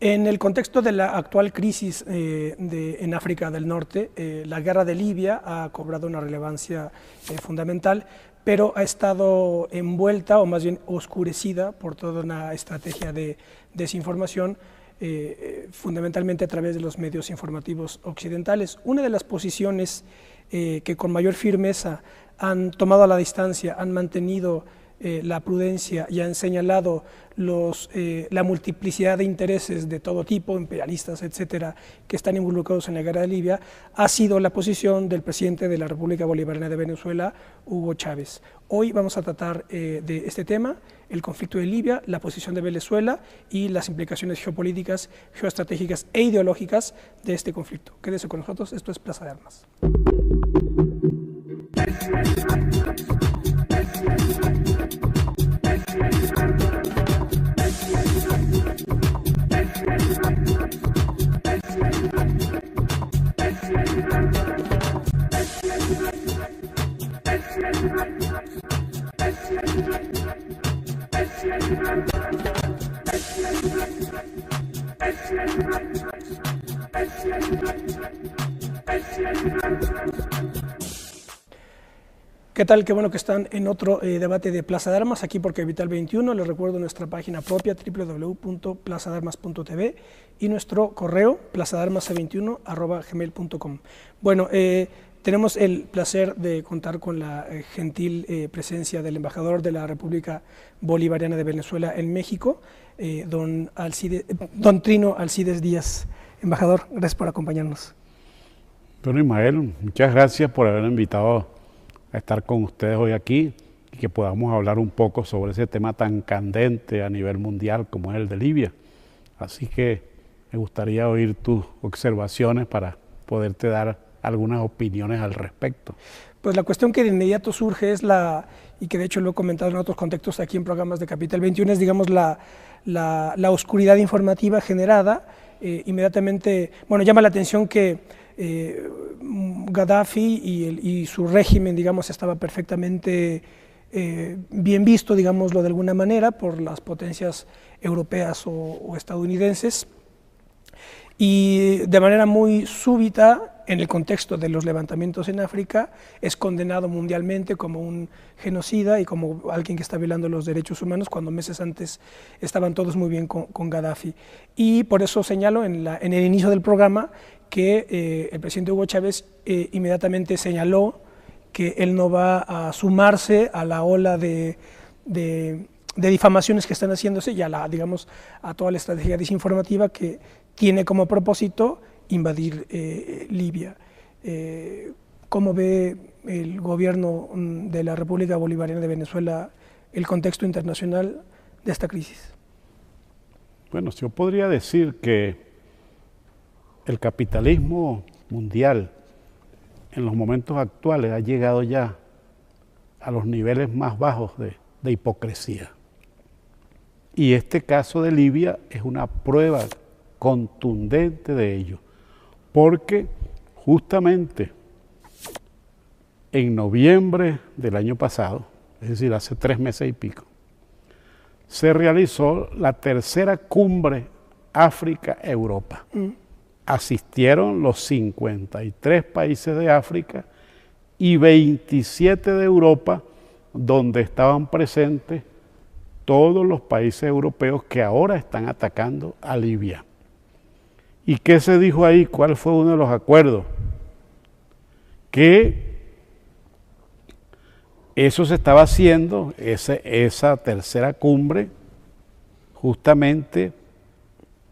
En el contexto de la actual crisis en África del Norte, la guerra de Libia ha cobrado una relevancia fundamental, pero ha estado envuelta o más bien oscurecida por toda una estrategia de desinformación, fundamentalmente a través de los medios informativos occidentales. Una de las posiciones que con mayor firmeza han tomado a la distancia, han mantenido la prudencia y han señalado la multiplicidad de intereses de todo tipo, imperialistas, etcétera, que están involucrados en la guerra de Libia, ha sido la posición del presidente de la República Bolivariana de Venezuela, Hugo Chávez. Hoy vamos a tratar de este tema, el conflicto de Libia, la posición de Venezuela y las implicaciones geopolíticas, geoestratégicas e ideológicas de este conflicto. Quédese con nosotros, esto es Plaza de Armas. ¿Qué tal? Qué bueno que están en otro debate de Plaza de Armas, aquí por Capital 21. Les recuerdo nuestra página propia, www.plazadearmas.tv, y nuestro correo, plazadearmas21@gmail.com. Bueno, tenemos el placer de contar con la gentil presencia del embajador de la República Bolivariana de Venezuela en México, don Trino Alcides Díaz. Embajador, gracias por acompañarnos. Bueno, Ismael, muchas gracias por haber invitado a estar con ustedes hoy aquí y que podamos hablar un poco sobre ese tema tan candente a nivel mundial como es el de Libia. Así que me gustaría oír tus observaciones para poderte dar algunas opiniones al respecto. Pues la cuestión que de inmediato surge es y que de hecho lo he comentado en otros contextos aquí en programas de Capital 21, es digamos la oscuridad informativa generada. Inmediatamente, bueno, llama la atención que Gaddafi y su régimen, digamos, estaba perfectamente bien visto, digámoslo de alguna manera, por las potencias europeas o estadounidenses, y de manera muy súbita, en el contexto de los levantamientos en África, es condenado mundialmente como un genocida y como alguien que está violando los derechos humanos, cuando meses antes estaban todos muy bien con Gaddafi. Y por eso señalo en el inicio del programa que el presidente Hugo Chávez inmediatamente señaló que él no va a sumarse a la ola de difamaciones que están haciéndose y digamos, a toda la estrategia desinformativa que tiene como propósito invadir Libia. ¿Cómo ve el gobierno de la República Bolivariana de Venezuela el contexto internacional de esta crisis? Bueno, yo podría decir que el capitalismo mundial en los momentos actuales ha llegado ya a los niveles más bajos de hipocresía. Y este caso de Libia es una prueba contundente de ello, porque justamente en noviembre del año pasado, es decir, hace 3 meses y pico, se realizó la tercera cumbre África-Europa. Asistieron los 53 países de África y 27 de Europa, donde estaban presentes todos los países europeos que ahora están atacando a Libia. ¿Y qué se dijo ahí? ¿Cuál fue uno de los acuerdos? Que eso se estaba haciendo, esa tercera cumbre, justamente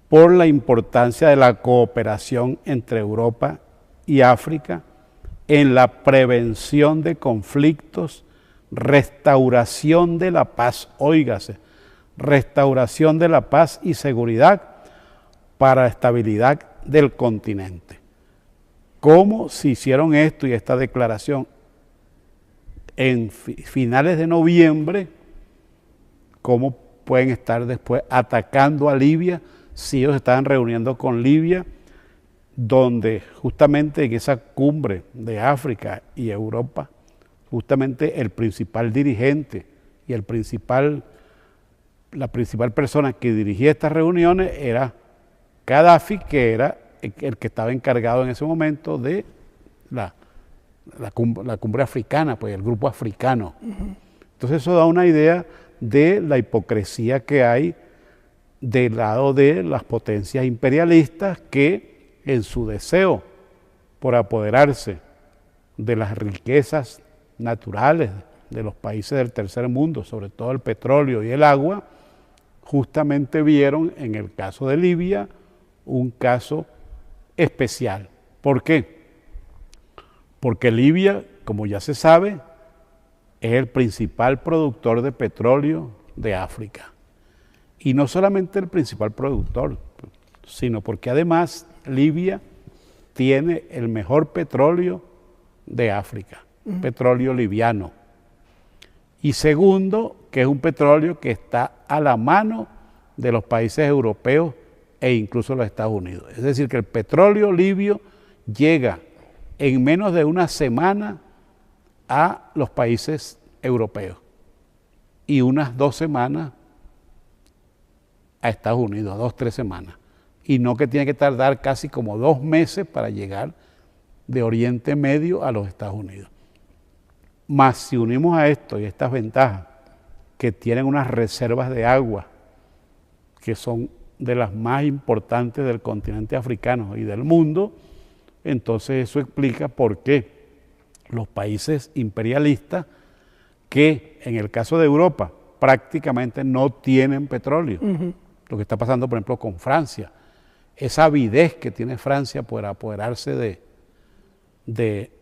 por la importancia de la cooperación entre Europa y África en la prevención de conflictos, restauración de la paz, óigase, restauración de la paz y seguridad para la estabilidad del continente. ¿Cómo se hicieron esto y esta declaración en finales de noviembre? ¿Cómo pueden estar después atacando a Libia si ellos estaban reuniendo con Libia, donde justamente en esa cumbre de África y Europa, justamente el principal dirigente y la principal persona que dirigía estas reuniones era Gaddafi, que era el que estaba encargado en ese momento de la cumbre africana, pues el grupo africano. Entonces eso da una idea de la hipocresía que hay del lado de las potencias imperialistas que en su deseo por apoderarse de las riquezas naturales de los países del tercer mundo, sobre todo el petróleo y el agua, justamente vieron en el caso de Libia un caso especial. ¿Por qué? Porque Libia, como ya se sabe, es el principal productor de petróleo de África. Y no solamente el principal productor, sino porque además Libia tiene el mejor petróleo de África, petróleo liviano. Y segundo, que es un petróleo que está a la mano de los países europeos e incluso los Estados Unidos. Es decir, que el petróleo libio llega en menos de una semana a los países europeos y unas 2 semanas a Estados Unidos, 2, 3 semanas. Y no que tiene que tardar casi como 2 meses para llegar de Oriente Medio a los Estados Unidos. Más si unimos a esto y estas ventajas, que tienen unas reservas de agua que son de las más importantes del continente africano y del mundo, entonces eso explica por qué los países imperialistas, que en el caso de Europa prácticamente no tienen petróleo, lo que está pasando por ejemplo con Francia, esa avidez que tiene Francia por apoderarse de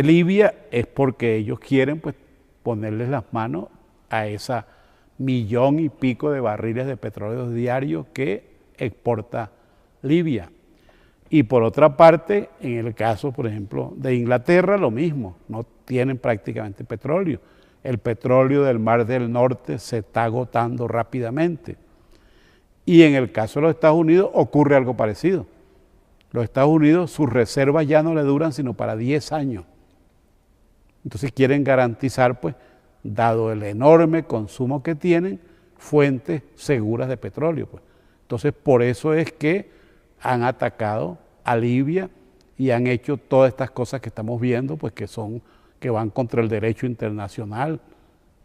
Libia es porque ellos quieren pues ponerles las manos a esa 1,000,000 y pico de barriles de petróleo diarios que exporta Libia. Y por otra parte, en el caso, por ejemplo, de Inglaterra, lo mismo, no tienen prácticamente petróleo. El petróleo del Mar del Norte se está agotando rápidamente. Y en el caso de los Estados Unidos ocurre algo parecido. Los Estados Unidos, sus reservas ya no le duran sino para 10 años. Entonces quieren garantizar, pues, dado el enorme consumo que tienen, fuentes seguras de petróleo, pues. Entonces, por eso es que han atacado a Libia y han hecho todas estas cosas que estamos viendo, pues que van contra el derecho internacional,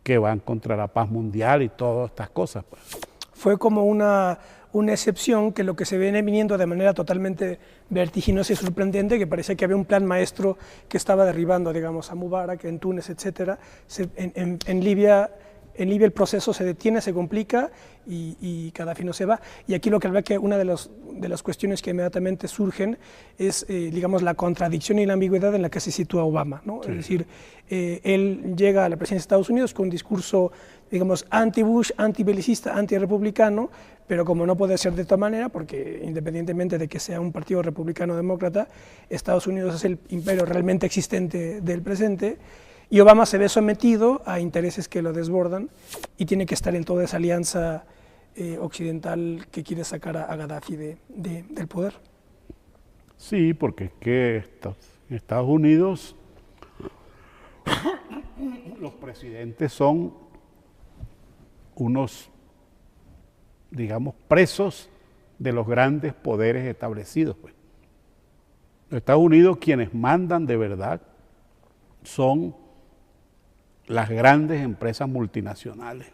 que van contra la paz mundial y todas estas cosas, pues. Fue como una excepción que lo que se viene viniendo de manera totalmente vertiginosa y sorprendente, que parecía que había un plan maestro que estaba derribando, digamos, a Mubarak, en Túnez, etcétera. En Libia el proceso se detiene, se complica y Gaddafi no se va. Y aquí lo que habla que una de las cuestiones que inmediatamente surgen es, digamos, la contradicción y la ambigüedad en la que se sitúa Obama, ¿no? Sí. Es decir, él llega a la presidencia de Estados Unidos con un discurso, digamos, anti-Bush, anti-belicista, anti-republicano, pero como no puede ser de esta manera, porque independientemente de que sea un partido republicano demócrata, Estados Unidos es el imperio realmente existente del presente, y Obama se ve sometido a intereses que lo desbordan y tiene que estar en toda esa alianza occidental que quiere sacar a Gaddafi del poder. Sí, porque es que en Estados Unidos los presidentes son unos, digamos, presos de los grandes poderes establecidos, pues. En Estados Unidos quienes mandan de verdad son las grandes empresas multinacionales,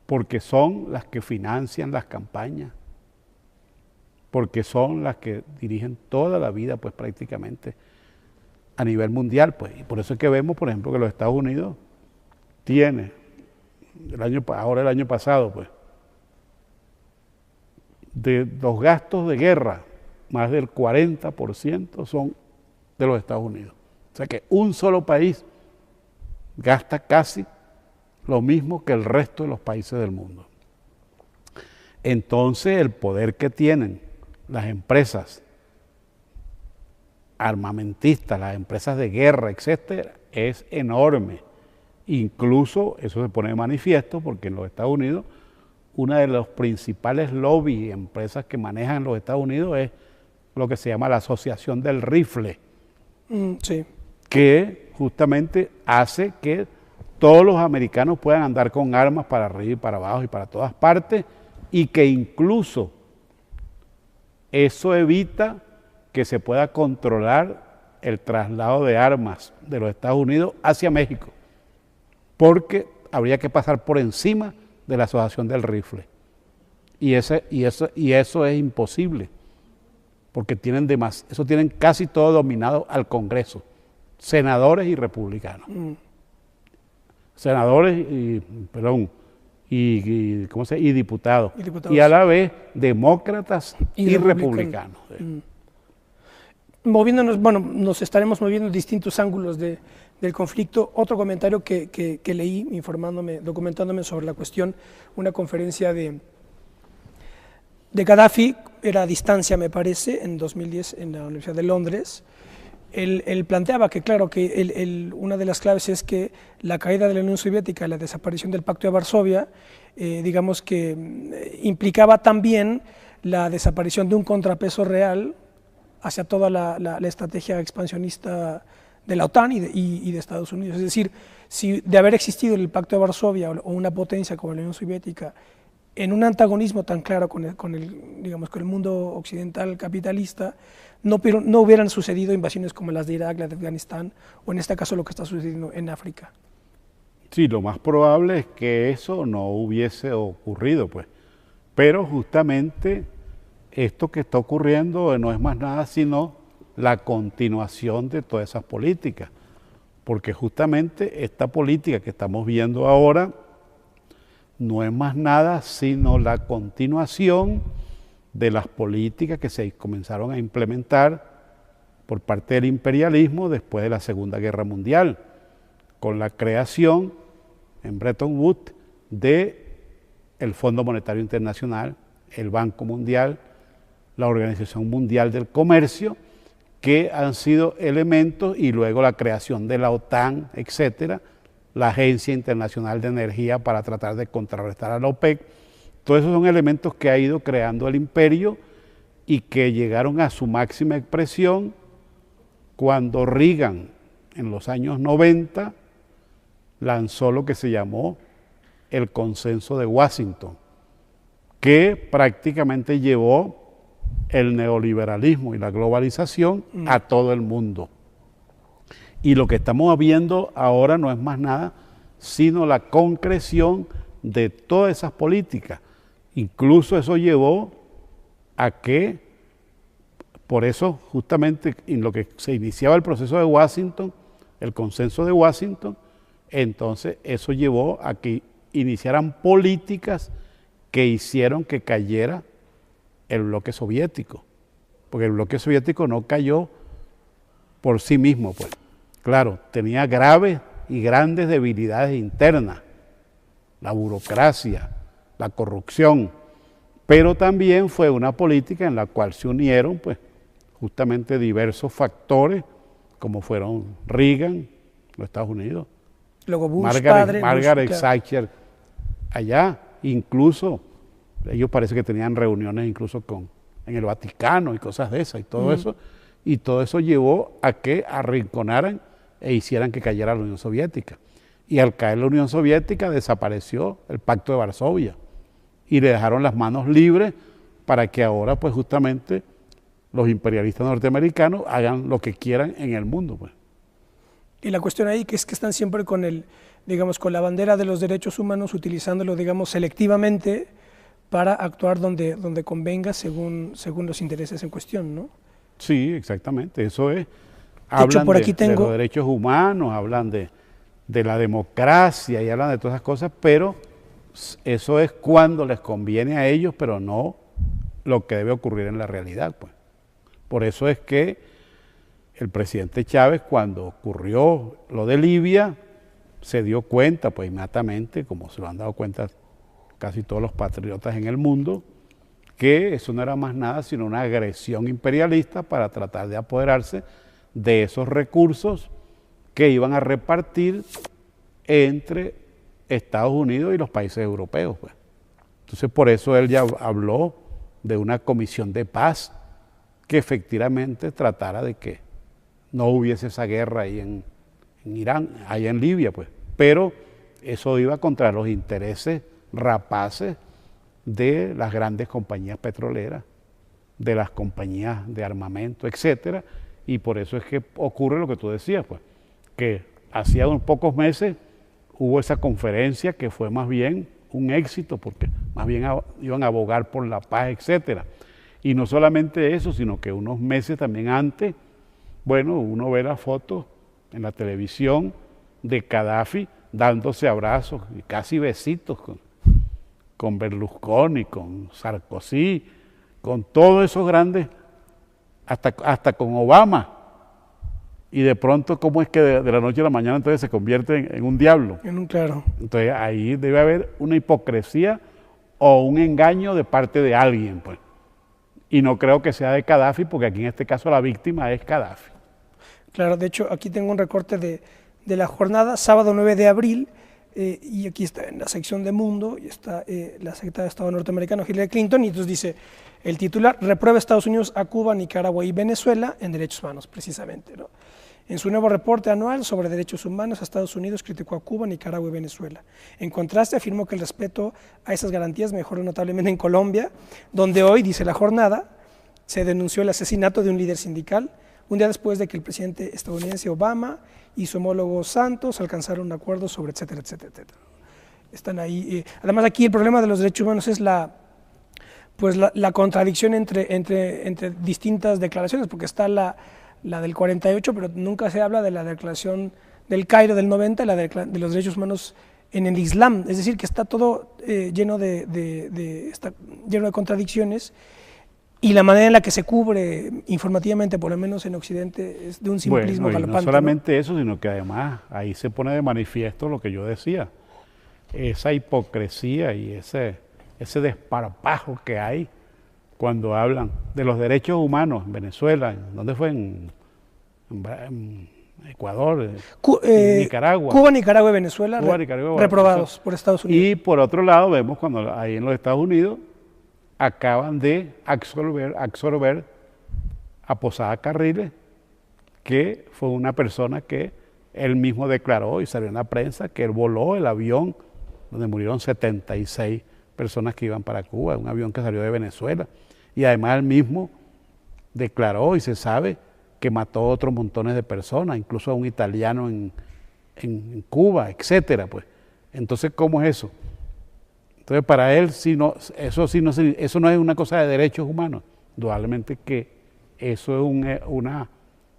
porque son las que financian las campañas, porque son las que dirigen toda la vida, pues prácticamente a nivel mundial, pues. Y por eso es que vemos, por ejemplo, que los Estados Unidos tiene, ahora el año pasado, pues, de los gastos de guerra, más del 40% son de los Estados Unidos. O sea que un solo país gasta casi lo mismo que el resto de los países del mundo. Entonces el poder que tienen las empresas armamentistas, las empresas de guerra, etcétera, es enorme. Incluso eso se pone de manifiesto porque en los Estados Unidos una de los principales lobbies y empresas que manejan los Estados Unidos es lo que se llama la Asociación del Rifle, sí, que justamente hace que todos los americanos puedan andar con armas para arriba y para abajo y para todas partes y que incluso eso evita que se pueda controlar el traslado de armas de los Estados Unidos hacia México, porque habría que pasar por encima de la Asociación del Rifle. Y eso es imposible, porque eso tienen casi todo dominado al Congreso, senadores y republicanos. Senadores y diputados. Y a la vez demócratas y republicanos. Moviéndonos, bueno, nos estaremos moviendo en distintos ángulos del conflicto. Otro comentario que leí, documentándome sobre la cuestión, una conferencia de Gaddafi, era a distancia me parece, en 2010 en la Universidad de Londres. Él planteaba que, claro, que una de las claves es que la caída de la Unión Soviética y la desaparición del Pacto de Varsovia, digamos que implicaba también la desaparición de un contrapeso real hacia toda la estrategia expansionista de la OTAN y de Estados Unidos. Es decir, si de haber existido el Pacto de Varsovia o una potencia como la Unión Soviética en un antagonismo tan claro con el mundo occidental capitalista, no hubieran sucedido invasiones como las de Irak, las de Afganistán, o en este caso lo que está sucediendo en África. Sí, lo más probable es que eso no hubiese ocurrido, pues. Pero justamente esto que está ocurriendo no es más nada sino la continuación de todas esas políticas, porque justamente esta política que estamos viendo ahora no es más nada sino la continuación de las políticas que se comenzaron a implementar por parte del imperialismo después de la Segunda Guerra Mundial, con la creación en Bretton Woods del Fondo Monetario Internacional, el Banco Mundial, la Organización Mundial del Comercio, que han sido elementos, y luego la creación de la OTAN, etcétera, la Agencia Internacional de Energía para tratar de contrarrestar a la OPEC. Todos esos son elementos que ha ido creando el imperio y que llegaron a su máxima expresión cuando Reagan, en los años 90, lanzó lo que se llamó el Consenso de Washington, que prácticamente llevó el neoliberalismo y la globalización a todo el mundo. Y lo que estamos viendo ahora no es más nada sino la concreción de todas esas políticas. Incluso eso llevó a que, por eso justamente en lo que se iniciaba el proceso de Washington, el Consenso de Washington, entonces eso llevó a que iniciaran políticas que hicieron que cayera el bloque soviético, porque el bloque soviético no cayó por sí mismo, pues. Claro, tenía graves y grandes debilidades internas, la burocracia, la corrupción, pero también fue una política en la cual se unieron, pues, justamente diversos factores, como fueron Reagan, los Estados Unidos, luego Bush, Margaret Thatcher allá, incluso ellos parece que tenían reuniones incluso en el Vaticano y cosas de esas, y todo eso llevó a que arrinconaran e hicieran que cayera la Unión Soviética. Y al caer la Unión Soviética desapareció el Pacto de Varsovia y le dejaron las manos libres para que ahora, pues, justamente los imperialistas norteamericanos hagan lo que quieran en el mundo, pues. Y la cuestión ahí que es que están siempre con con la bandera de los derechos humanos, utilizándolo, digamos, selectivamente para actuar donde convenga según los intereses en cuestión, ¿no? Sí, exactamente, eso es. Hablan de los derechos humanos, hablan de la democracia y hablan de todas esas cosas, pero eso es cuando les conviene a ellos, pero no lo que debe ocurrir en la realidad, pues. Por eso es que el presidente Chávez, cuando ocurrió lo de Libia, se dio cuenta, pues inmediatamente, como se lo han dado cuenta casi todos los patriotas en el mundo, que eso no era más nada sino una agresión imperialista para tratar de apoderarse de esos recursos que iban a repartir entre Estados Unidos y los países europeos, pues. Entonces, por eso él ya habló de una comisión de paz que efectivamente tratara de que no hubiese esa guerra ahí en Irán, allá en Libia, pues. Pero eso iba contra los intereses rapaces de las grandes compañías petroleras, de las compañías de armamento, etcétera, y por eso es que ocurre lo que tú decías, pues, que hacía unos pocos meses hubo esa conferencia que fue más bien un éxito, porque más bien iban a abogar por la paz, etcétera. Y no solamente eso, sino que unos meses también antes, bueno, uno ve las fotos en la televisión de Gaddafi dándose abrazos y casi besitos con Berlusconi, con Sarkozy, con todos esos grandes, hasta con Obama. Y de pronto, ¿cómo es que de la noche a la mañana entonces se convierte en un diablo? Claro. Entonces ahí debe haber una hipocresía o un engaño de parte de alguien, pues. Y no creo que sea de Gaddafi, porque aquí en este caso la víctima es Gaddafi. Claro, de hecho aquí tengo un recorte de la jornada, sábado 9 de abril, y aquí está en la sección de Mundo, y está la secretaria de Estado norteamericana Hillary Clinton, y entonces dice, el titular, reprueba Estados Unidos a Cuba, Nicaragua y Venezuela en derechos humanos, precisamente, ¿no? En su nuevo reporte anual sobre derechos humanos, Estados Unidos criticó a Cuba, Nicaragua y Venezuela. En contraste, afirmó que el respeto a esas garantías mejoró notablemente en Colombia, donde hoy, dice la jornada, se denunció el asesinato de un líder sindical, un día después de que el presidente estadounidense Obama y su homólogo Santos alcanzaron un acuerdo sobre etcétera, etcétera, etcétera. Están ahí. Además, aquí el problema de los derechos humanos es la contradicción entre distintas declaraciones, porque está la del 48, pero nunca se habla de la declaración del Cairo del 90, y la de los derechos humanos en el Islam. Es decir, que está todo lleno de contradicciones, y la manera en la que se cubre informativamente, por lo menos en Occidente, es de un simplismo galopante. No solamente eso, sino que además ahí se pone de manifiesto lo que yo decía, esa hipocresía y ese desparpajo que hay cuando hablan de los derechos humanos en Venezuela. ¿Dónde fue? En Ecuador, Nicaragua. Cuba, Nicaragua y Venezuela, reprobados por Estados Unidos. Y por otro lado vemos cuando ahí en los Estados Unidos acaban de absorber a Posada Carriles, que fue una persona que él mismo declaró y salió en la prensa que él voló el avión donde murieron 76 personas que iban para Cuba, un avión que salió de Venezuela. Y además él mismo declaró y se sabe que mató a otros montones de personas, incluso a un italiano en Cuba, etcétera, pues. Entonces, ¿cómo es eso? Entonces, para él, eso no es una cosa de derechos humanos. Indudablemente que eso es una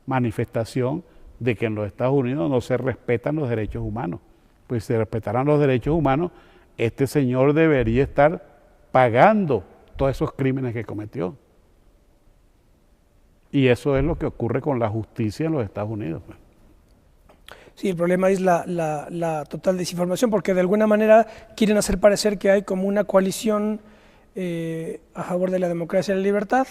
manifestación de que en los Estados Unidos no se respetan los derechos humanos. Pues si se respetaran los derechos humanos, este señor debería estar pagando todos esos crímenes que cometió. Y eso es lo que ocurre con la justicia en los Estados Unidos, pues. Sí, el problema es la total desinformación, porque de alguna manera quieren hacer parecer que hay como una coalición a favor de la democracia y la libertad,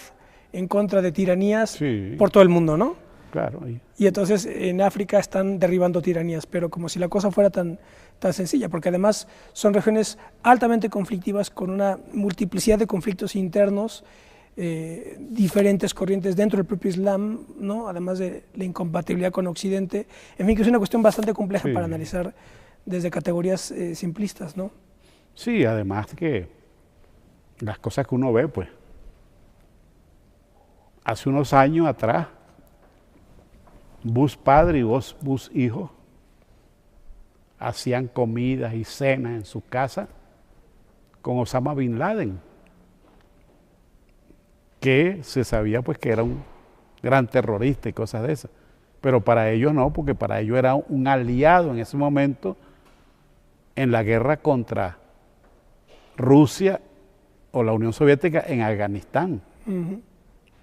en contra de tiranías por todo el mundo, ¿no? Claro. Y entonces en África están derribando tiranías, pero como si la cosa fuera tan sencilla, porque además son regiones altamente conflictivas, con una multiplicidad de conflictos internos, diferentes corrientes dentro del propio Islam, ¿no? Además de la incompatibilidad con Occidente, en fin, que es una cuestión bastante compleja para analizar desde categorías simplistas, ¿no? Sí, además que las cosas que uno ve, pues, hace unos años atrás, Bush padre y Bush hijo hacían comidas y cenas en su casa con Osama Bin Laden, que se sabía pues que era un gran terrorista y cosas de esas, pero para ellos no, porque para ellos era un aliado en ese momento en la guerra contra Rusia o la Unión Soviética en Afganistán.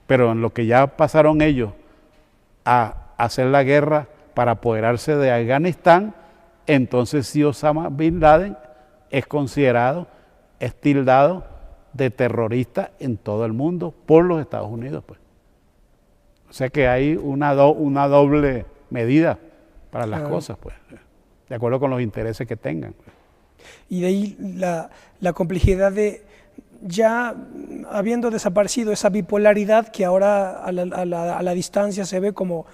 Pero en lo que ya pasaron ellos a hacer la guerra para apoderarse de Afganistán, entonces sí Osama Bin Laden es considerado, es tildado de terrorista en todo el mundo por los Estados Unidos, pues. O sea que hay una doble medida para las cosas, pues, de acuerdo con los intereses que tengan, pues. Y de ahí la complejidad de, ya habiendo desaparecido esa bipolaridad que ahora a la distancia se ve como,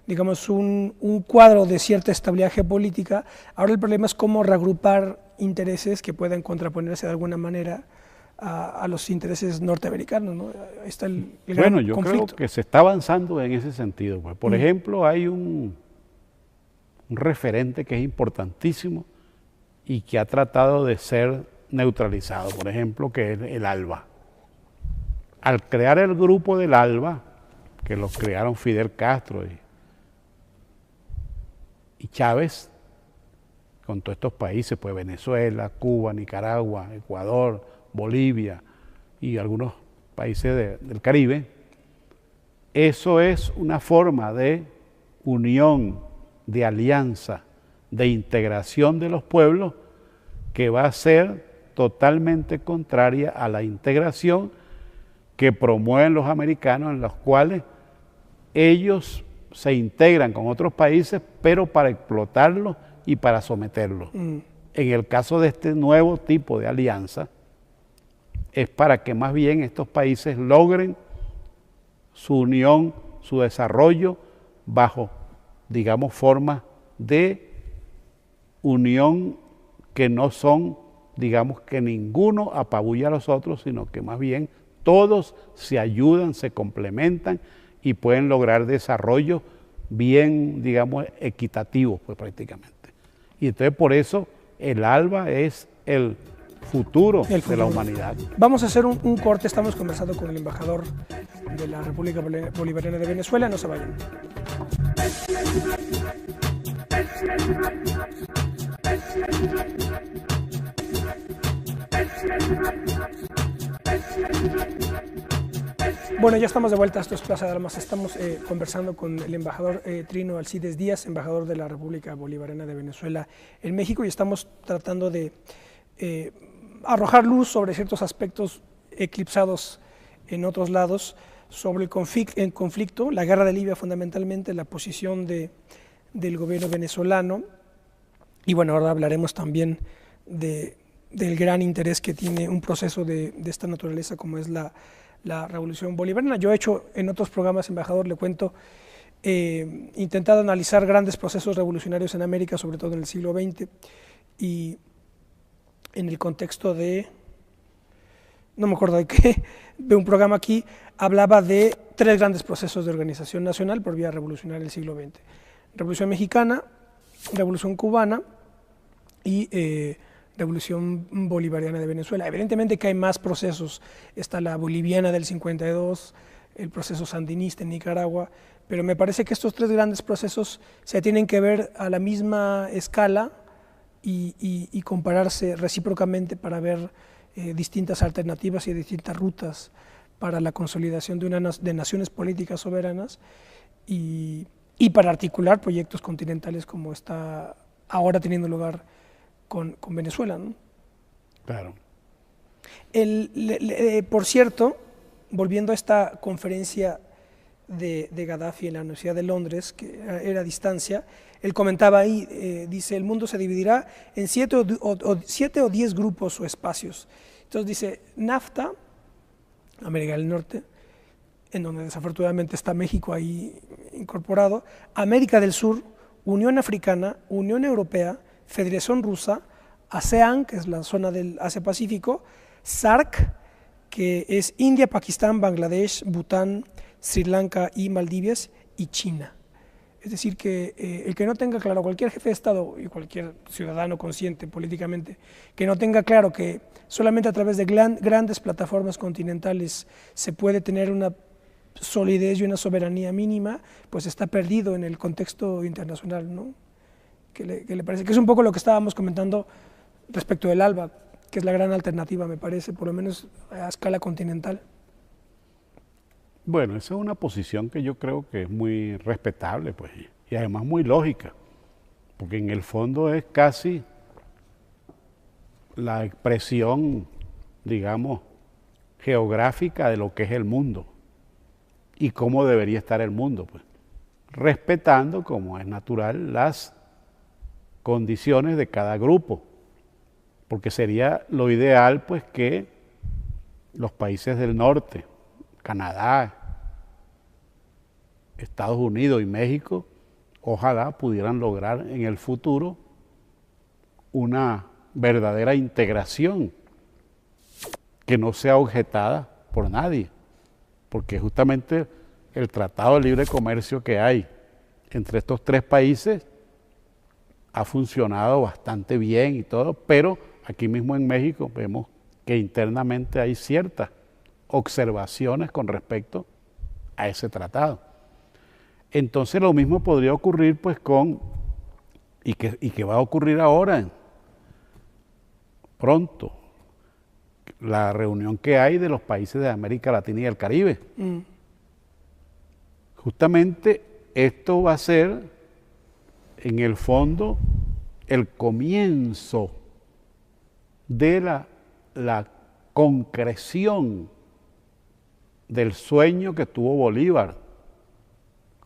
digamos, un cuadro de cierta estabilidad geopolítica, ahora el problema es cómo reagrupar intereses que puedan contraponerse de alguna manera a los intereses norteamericanos, ¿no? Ahí está el Bueno, gran yo conflicto. creo que se está avanzando en ese sentido. Pues. Por ejemplo, hay un referente que es importantísimo y que ha tratado de ser neutralizado, por ejemplo, que es el ALBA. Al crear el grupo del ALBA, que lo crearon Fidel Castro y Chávez, con todos estos países, pues Venezuela, Cuba, Nicaragua, Ecuador, Bolivia y algunos países del Caribe, eso es una forma de unión, de alianza, de integración de los pueblos que va a ser totalmente contraria a la integración que promueven los americanos, en los cuales ellos se integran con otros países, pero para explotarlos y para someterlos. En el caso de este nuevo tipo de alianza, es para que más bien estos países logren su unión, su desarrollo bajo, digamos, formas de unión que no son, digamos, que ninguno apabulla a los otros, sino que más bien todos se ayudan, se complementan y pueden lograr desarrollo bien, digamos, equitativos, pues prácticamente. Y entonces por eso el ALBA es el futuro de la humanidad. Vamos a hacer un corte, estamos conversando con el embajador de la República Bolivariana de Venezuela, no se vayan. Bueno, ya estamos de vuelta, esto es Plaza de Armas. Estamos conversando con el embajador Trino Alcides Díaz, embajador de la República Bolivariana de Venezuela en México, y estamos tratando de arrojar luz sobre ciertos aspectos eclipsados en otros lados, sobre el conflicto, la guerra de Libia fundamentalmente, la posición del gobierno venezolano, y bueno, ahora hablaremos también del gran interés que tiene un proceso de esta naturaleza como es la Revolución Bolivariana. Yo he hecho en otros programas, embajador, le cuento, intentado analizar grandes procesos revolucionarios en América, sobre todo en el siglo XX, y en el contexto no me acuerdo de qué, de un programa aquí, hablaba de 3 grandes procesos de organización nacional por vía revolucionaria del siglo XX. Revolución Mexicana, Revolución Cubana y Revolución Bolivariana de Venezuela. Evidentemente que hay más procesos, está la boliviana del 52, el proceso sandinista en Nicaragua, pero me parece que estos 3 grandes procesos se tienen que ver a la misma escala y compararse recíprocamente para ver distintas alternativas y distintas rutas para la consolidación de naciones políticas soberanas y para articular proyectos continentales como está ahora teniendo lugar con Venezuela, ¿no? Claro. Por cierto, volviendo a esta conferencia de Gaddafi en la Universidad de Londres, que era a distancia, él comentaba ahí, dice, el mundo se dividirá en 7 o 10 grupos o espacios. Entonces dice, NAFTA, América del Norte, en donde desafortunadamente está México ahí incorporado, América del Sur, Unión Africana, Unión Europea, Federación Rusa, ASEAN, que es la zona del Asia-Pacífico, SAARC, que es India, Pakistán, Bangladesh, Bután, Sri Lanka y Maldivas, y China. Es decir, que el que no tenga claro, cualquier jefe de Estado y cualquier ciudadano consciente políticamente, que no tenga claro que solamente a través de grandes plataformas continentales se puede tener una solidez y una soberanía mínima, pues está perdido en el contexto internacional, ¿no? Que le parece que es un poco lo que estábamos comentando respecto del ALBA, que es la gran alternativa, me parece, por lo menos a escala continental. Bueno, esa es una posición que yo creo que es muy respetable, pues, y además muy lógica, porque en el fondo es casi la expresión, digamos, geográfica de lo que es el mundo y cómo debería estar el mundo, pues, respetando, como es natural, las condiciones de cada grupo, porque sería lo ideal, pues, que los países del norte, Canadá, Estados Unidos y México, ojalá pudieran lograr en el futuro una verdadera integración que no sea objetada por nadie, porque justamente el Tratado de Libre Comercio que hay entre estos tres países ha funcionado bastante bien y todo, pero aquí mismo en México vemos que internamente hay ciertas observaciones con respecto a ese tratado. Entonces lo mismo podría ocurrir pues y que va a ocurrir ahora, pronto, la reunión que hay de los países de América Latina y el Caribe. Justamente esto va a ser, en el fondo, el comienzo de la concreción del sueño que tuvo Bolívar,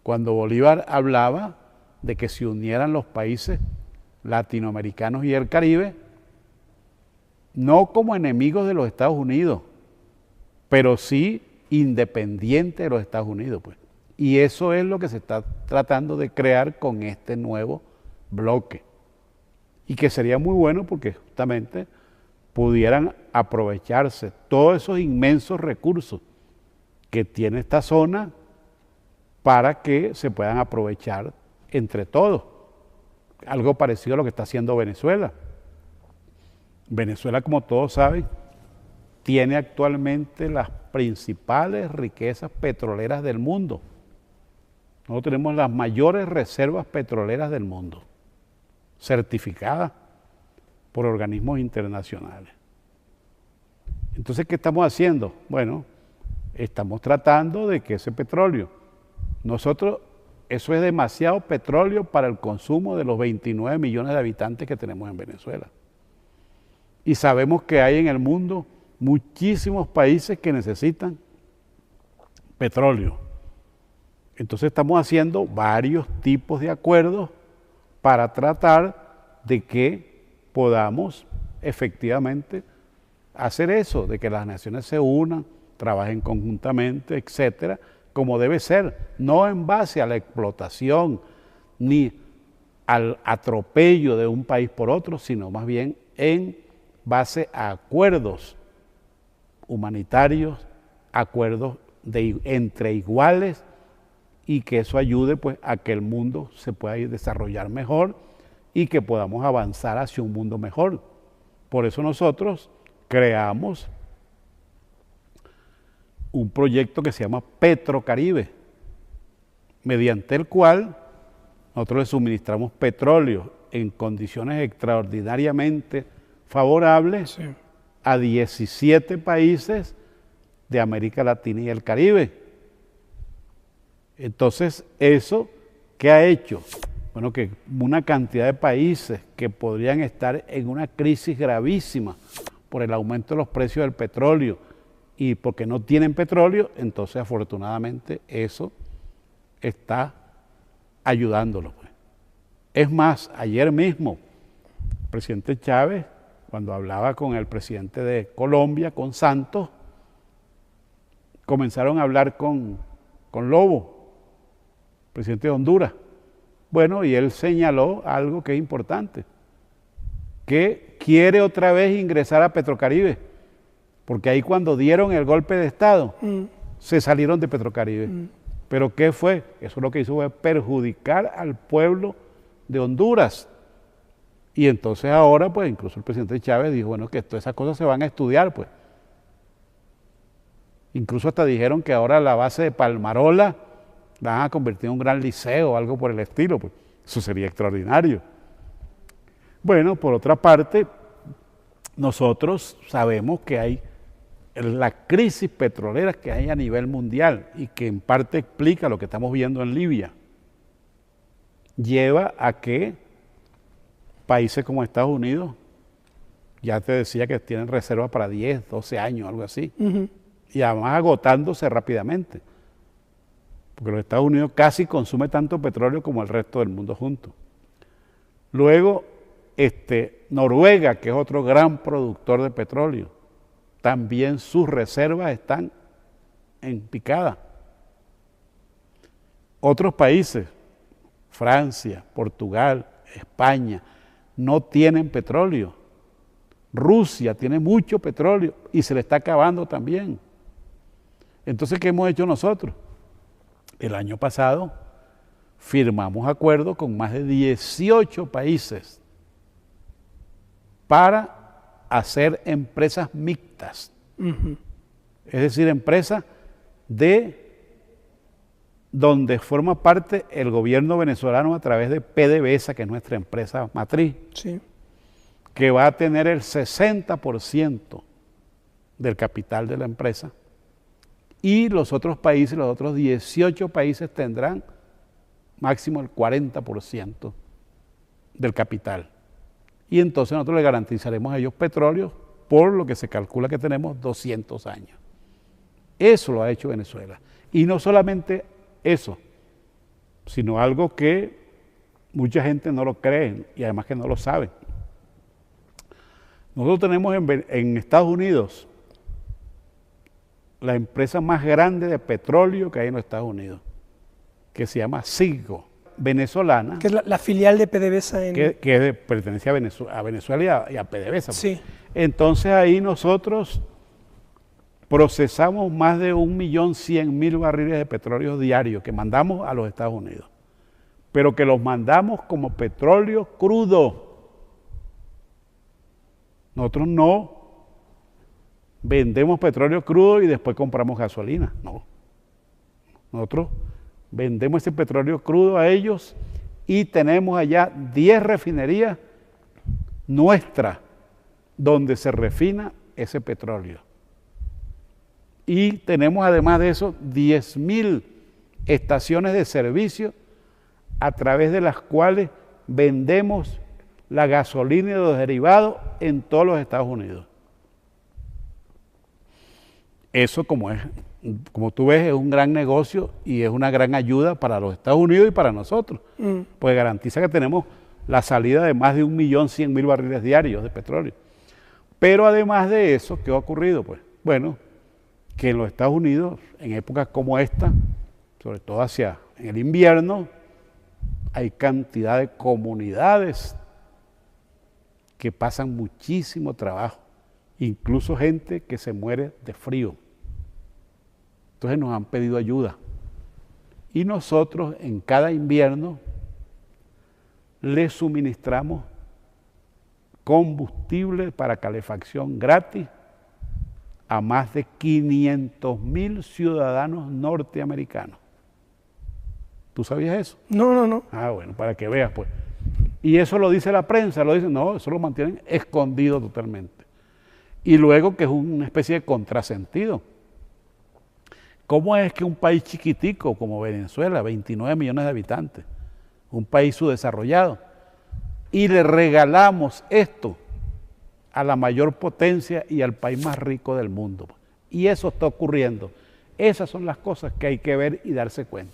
cuando Bolívar hablaba de que se unieran los países latinoamericanos y el Caribe, no como enemigos de los Estados Unidos, pero sí independientes de los Estados Unidos, pues. Y eso es lo que se está tratando de crear con este nuevo bloque. Y que sería muy bueno porque justamente pudieran aprovecharse todos esos inmensos recursos que tiene esta zona para que se puedan aprovechar entre todos. Algo parecido a lo que está haciendo Venezuela. Venezuela, como todos saben, tiene actualmente las principales riquezas petroleras del mundo. Nosotros tenemos las mayores reservas petroleras del mundo, certificadas por organismos internacionales. Entonces, ¿qué estamos haciendo? Bueno, estamos tratando de que ese petróleo, eso es demasiado petróleo para el consumo de los 29 millones de habitantes que tenemos en Venezuela. Y sabemos que hay en el mundo muchísimos países que necesitan petróleo. Entonces estamos haciendo varios tipos de acuerdos para tratar de que podamos efectivamente hacer eso, de que las naciones se unan, trabajen conjuntamente, etcétera, como debe ser, no en base a la explotación ni al atropello de un país por otro, sino más bien en base a acuerdos humanitarios, acuerdos entre iguales, y que eso ayude pues a que el mundo se pueda ir desarrollar mejor y que podamos avanzar hacia un mundo mejor. Por eso nosotros creamos un proyecto que se llama Petrocaribe, mediante el cual nosotros le suministramos petróleo en condiciones extraordinariamente favorables a 17 países de América Latina y el Caribe. Entonces, ¿eso qué ha hecho? Bueno, que una cantidad de países que podrían estar en una crisis gravísima por el aumento de los precios del petróleo y porque no tienen petróleo, entonces afortunadamente eso está ayudándolos, pues. Es más, ayer mismo, el presidente Chávez, cuando hablaba con el presidente de Colombia, con Santos, comenzaron a hablar con Lobo, presidente de Honduras. Bueno, y él señaló algo que es importante, que quiere otra vez ingresar a Petrocaribe, porque ahí cuando dieron el golpe de Estado, se salieron de Petrocaribe. ¿Pero qué fue? Eso lo que hizo fue perjudicar al pueblo de Honduras. Y entonces ahora, pues incluso el presidente Chávez dijo, bueno, que todas esas cosas se van a estudiar, pues. Incluso hasta dijeron que ahora la base de Palmarola la van a convertir en un gran liceo o algo por el estilo, pues. Eso sería extraordinario. Bueno, por otra parte, nosotros sabemos que hay la crisis petrolera que hay a nivel mundial y que en parte explica lo que estamos viendo en Libia. Lleva a que países como Estados Unidos, ya te decía que tienen reservas para 10, 12 años, algo así, y además agotándose rápidamente, porque los Estados Unidos casi consume tanto petróleo como el resto del mundo junto. Luego, Noruega, que es otro gran productor de petróleo, también sus reservas están en picada. Otros países, Francia, Portugal, España, no tienen petróleo. Rusia tiene mucho petróleo y se le está acabando también. Entonces, ¿qué hemos hecho nosotros? El año pasado firmamos acuerdos con más de 18 países para hacer empresas mixtas. Es decir, empresas donde forma parte el gobierno venezolano a través de PDVSA, que es nuestra empresa matriz, Sí. que va a tener el 60% del capital de la empresa, y los otros países, los otros 18 países tendrán máximo el 40% del capital. Y entonces nosotros le garantizaremos a ellos petróleo por lo que se calcula que tenemos 200 años. Eso lo ha hecho Venezuela. Y no solamente eso, sino algo que mucha gente no lo cree y además que no lo sabe. Nosotros tenemos en Estados Unidos la empresa más grande de petróleo que hay en los Estados Unidos, que se llama Citgo, venezolana. Que es la filial de PDVSA en... Que pertenece a Venezuela y a PDVSA. Sí. Entonces ahí nosotros procesamos más de 1.100.000 barriles de petróleo diarios que mandamos a los Estados Unidos, pero que los mandamos como petróleo crudo. Nosotros no vendemos petróleo crudo y después compramos gasolina, no. Nosotros vendemos ese petróleo crudo a ellos y tenemos allá 10 refinerías nuestras donde se refina ese petróleo. Y tenemos además de eso 10.000 estaciones de servicio a través de las cuales vendemos la gasolina y los derivados en todos los Estados Unidos. Eso, como tú ves, es un gran negocio y es una gran ayuda para los Estados Unidos y para nosotros, pues garantiza que tenemos la salida de más de 1.100.000 barriles diarios de petróleo. Pero además de eso, ¿qué ha ocurrido? Pues bueno, que en los Estados Unidos, en épocas como esta, sobre todo en el invierno, hay cantidad de comunidades que pasan muchísimo trabajo, incluso gente que se muere de frío. Entonces nos han pedido ayuda. Y nosotros en cada invierno les suministramos combustible para calefacción gratis a más de 500.000 ciudadanos norteamericanos. ¿Tú sabías eso? No. Ah, bueno, para que veas, pues. Y eso lo dice la prensa, lo dicen, no, eso lo mantienen escondido totalmente. Y luego que es una especie de contrasentido. ¿Cómo es que un país chiquitico como Venezuela, 29 millones de habitantes, un país subdesarrollado, y le regalamos esto a la mayor potencia y al país más rico del mundo? Y eso está ocurriendo. Esas son las cosas que hay que ver y darse cuenta.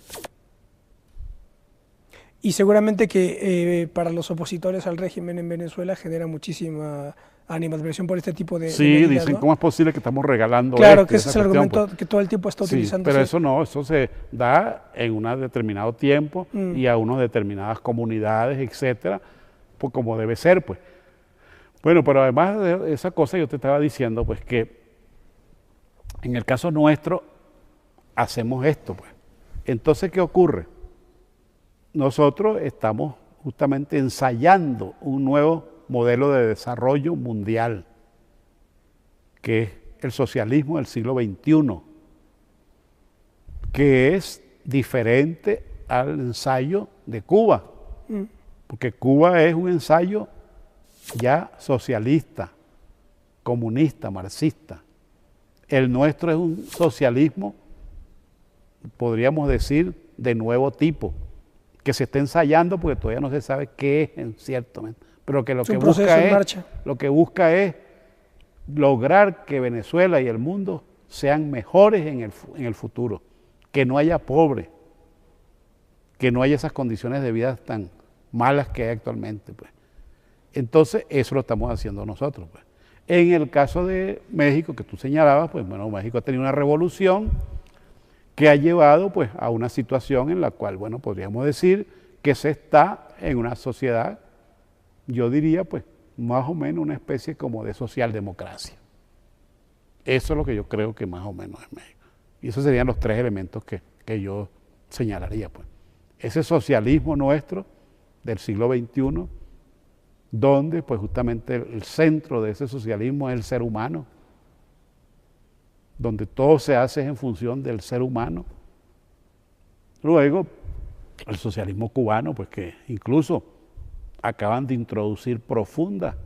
Y seguramente que para los opositores al régimen en Venezuela genera muchísima animadversión por este tipo de medidas, dicen, ¿no? ¿cómo es posible que estamos regalando Claro, esto? que ese es el cuestión, argumento pues, que todo el tiempo está utilizando. Pero eso no, eso se da en un determinado tiempo y a unas determinadas comunidades, etcétera, pues como debe ser, pues. Bueno, pero además de esa cosa yo te estaba diciendo, pues que en el caso nuestro hacemos esto, pues. Entonces, ¿qué ocurre? Nosotros estamos justamente ensayando un nuevo modelo de desarrollo mundial, que es el socialismo del siglo XXI, que es diferente al ensayo de Cuba, porque Cuba es un ensayo ya socialista, comunista, marxista. El nuestro es un socialismo, podríamos decir, de nuevo tipo, que se está ensayando porque todavía no se sabe qué es en cierto momento, pero que lo que busca es lograr que Venezuela y el mundo sean mejores en el futuro, que no haya pobres, que no haya esas condiciones de vida tan malas que hay actualmente, pues. Entonces eso lo estamos haciendo nosotros, pues. En el caso de México, que tú señalabas, pues bueno, México ha tenido una revolución que ha llevado pues a una situación en la cual, bueno, podríamos decir que se está en una sociedad, yo diría pues, más o menos una especie como de socialdemocracia. Eso es lo que yo creo que más o menos es México. Y esos serían los tres elementos que yo señalaría, pues. Ese socialismo nuestro del siglo XXI, donde pues justamente el centro de ese socialismo es el ser humano, donde todo se hace en función del ser humano. Luego, el socialismo cubano, pues que incluso acaban de introducir profundas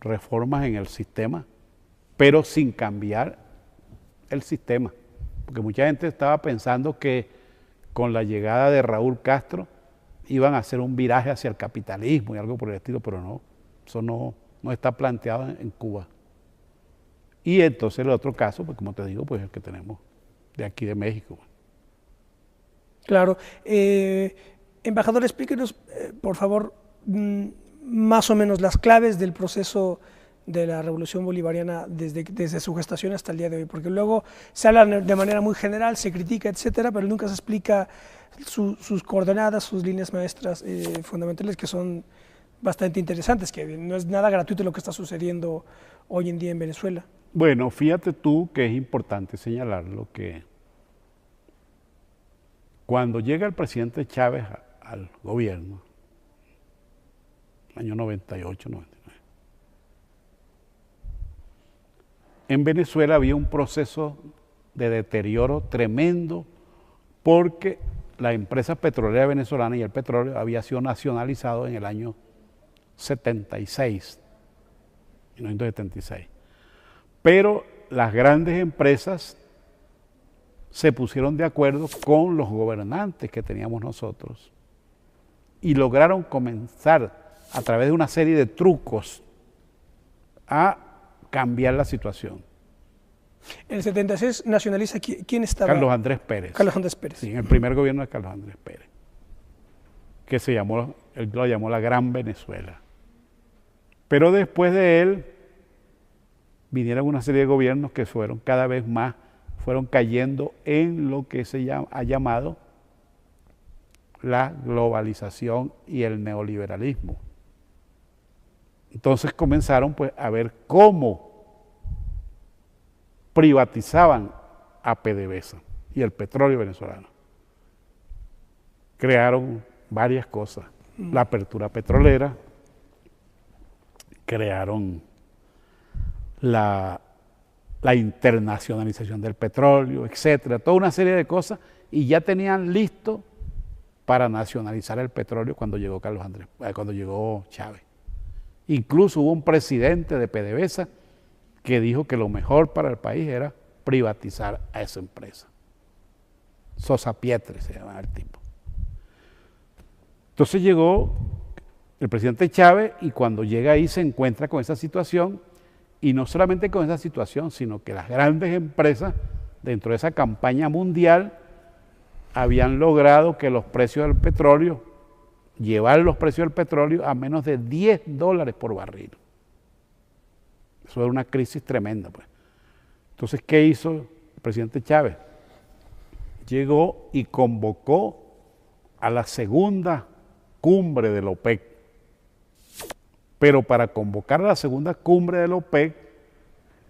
reformas en el sistema, pero sin cambiar el sistema. Porque mucha gente estaba pensando que con la llegada de Raúl Castro iban a hacer un viraje hacia el capitalismo y algo por el estilo, pero no, eso no está planteado en Cuba. Y entonces el otro caso, pues como te digo, pues el que tenemos de aquí de México. Claro. Embajador, explíquenos, por favor, más o menos las claves del proceso de la Revolución Bolivariana desde su gestación hasta el día de hoy, porque luego se habla de manera muy general, se critica, etcétera, pero nunca se explica sus coordenadas, sus líneas maestras fundamentales, que son bastante interesantes, que no es nada gratuito lo que está sucediendo hoy en día en Venezuela. Bueno, fíjate tú que es importante señalarlo, que cuando llega el presidente Chávez al gobierno, año 98, 99, en Venezuela había un proceso de deterioro tremendo porque la empresa petrolera venezolana y el petróleo había sido nacionalizado en el año 76, 1976. Pero las grandes empresas se pusieron de acuerdo con los gobernantes que teníamos nosotros y lograron comenzar a través de una serie de trucos a cambiar la situación. En el 76 nacionaliza, ¿quién estaba? Carlos Andrés Pérez. Carlos Andrés Pérez. Sí, en el primer gobierno de Carlos Andrés Pérez, que él lo llamó la Gran Venezuela. Pero después de él vinieron una serie de gobiernos que fueron cada vez más, fueron cayendo en lo que ha llamado la globalización y el neoliberalismo. Entonces comenzaron pues a ver cómo privatizaban a PDVSA y el petróleo venezolano. Crearon varias cosas, la apertura petrolera, crearon la internacionalización del petróleo, etcétera, toda una serie de cosas, y ya tenían listo para nacionalizar el petróleo cuando llegó cuando llegó Chávez. Incluso hubo un presidente de PDVSA que dijo que lo mejor para el país era privatizar a esa empresa. Sosa Pietre se llamaba el tipo. Entonces llegó el presidente Chávez y cuando llega ahí se encuentra con esa situación, y no solamente con esa situación, sino que las grandes empresas dentro de esa campaña mundial habían logrado que los precios del petróleo, llevar los precios del petróleo a menos de $10 por barril. Eso era una crisis tremenda, pues. Entonces, ¿qué hizo el presidente Chávez? Llegó y convocó a la segunda cumbre de la OPEC. Pero para convocar a la segunda cumbre de la OPEC,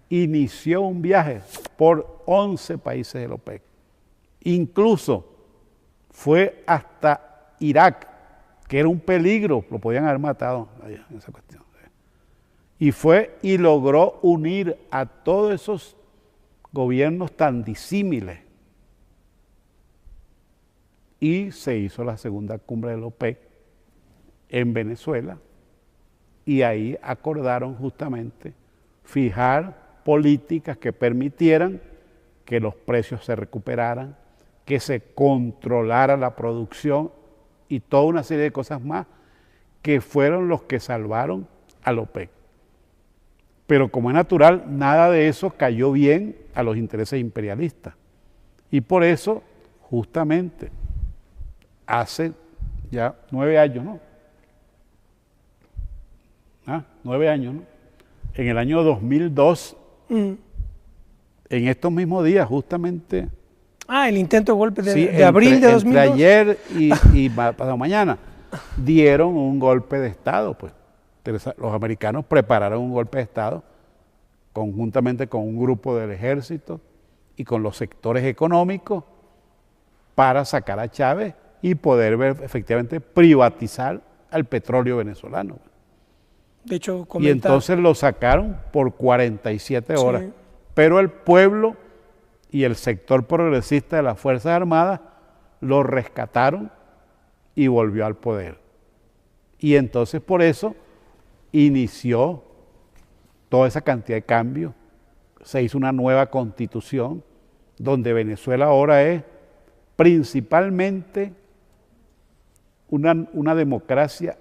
inició un viaje por 11 países de la OPEC. Incluso fue hasta Irak, que era un peligro, lo podían haber matado allá en esa cuestión. Y fue y logró unir a todos esos gobiernos tan disímiles. Y se hizo la segunda cumbre de la OPEC en Venezuela, y ahí acordaron justamente fijar políticas que permitieran que los precios se recuperaran, que se controlara la producción y toda una serie de cosas más que fueron los que salvaron a la OPEC. Pero como es natural, nada de eso cayó bien a los intereses imperialistas. Y por eso, justamente, hace ya 9 años, ¿no? 9 años, ¿no? En el año 2002, en estos mismos días, justamente. El intento de golpe sí, de abril de 2002. Entre ayer y pasado mañana, dieron un golpe de Estado, pues, los americanos prepararon un golpe de Estado conjuntamente con un grupo del ejército y con los sectores económicos para sacar a Chávez y poder efectivamente privatizar al petróleo venezolano. De hecho, y entonces lo sacaron por 47 horas. Sí. Pero el pueblo y el sector progresista de las Fuerzas Armadas lo rescataron y volvió al poder. Y entonces por eso inició toda esa cantidad de cambios. Se hizo una nueva constitución donde Venezuela ahora es principalmente una democracia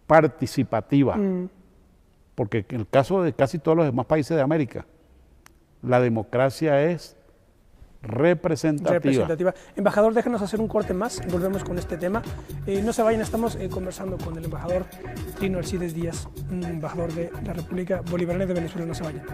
participativa. Porque en el caso de casi todos los demás países de América, la democracia es representativa. Embajador, déjenos hacer un corte más, volvemos con este tema. No se vayan, estamos conversando con el embajador Trino Alcides Díaz, embajador de la República Bolivariana de Venezuela. No se vayan.